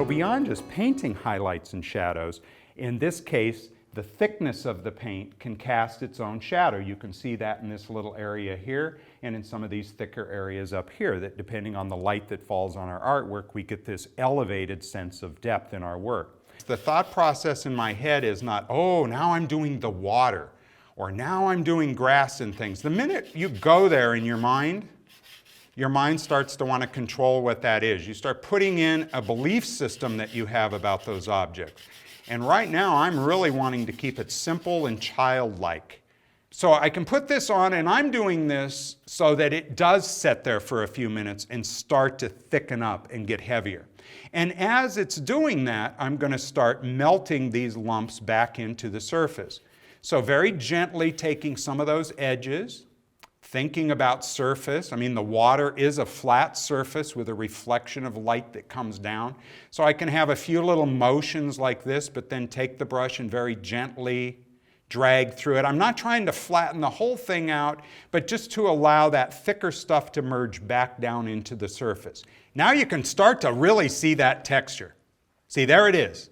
So beyond just painting highlights and shadows, in this case, the thickness of the paint can cast its own shadow. You can see that in this little area here and in some of these thicker areas up here, that depending on the light that falls on our artwork, we get this elevated sense of depth in our work. The thought process in my head is not, oh, now I'm doing the water, or now I'm doing grass and things. The minute you go there in your mind starts to want to control what that is. You start putting in a belief system that you have about those objects. And right now, I'm really wanting to keep it simple and childlike. So I can put this on, and I'm doing this so that it does sit there for a few minutes and start to thicken up and get heavier. And as it's doing that, I'm going to start melting these lumps back into the surface. So very gently taking some of those edges, thinking about surface. I mean, the water is a flat surface with a reflection of light that comes down. So I can have a few little motions like this, but then take the brush and very gently drag through it. I'm not trying to flatten the whole thing out, but just to allow that thicker stuff to merge back down into the surface. Now you can start to really see that texture. See, there it is.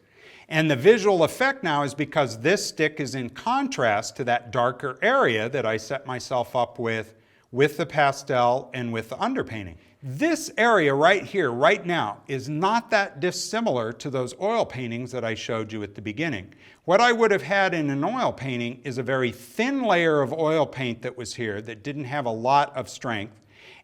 And the visual effect now is because this stick is in contrast to that darker area that I set myself up with the pastel and with the underpainting. This area right here, right now, is not that dissimilar to those oil paintings that I showed you at the beginning. What I would have had in an oil painting is a very thin layer of oil paint that was here that didn't have a lot of strength.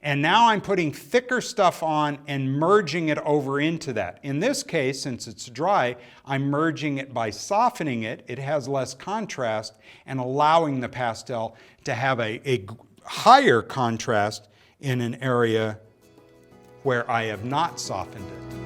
And now I'm putting thicker stuff on and merging it over into that. In this case, since it's dry, I'm merging it by softening it. It has less contrast and allowing the pastel to have a higher contrast in an area where I have not softened it.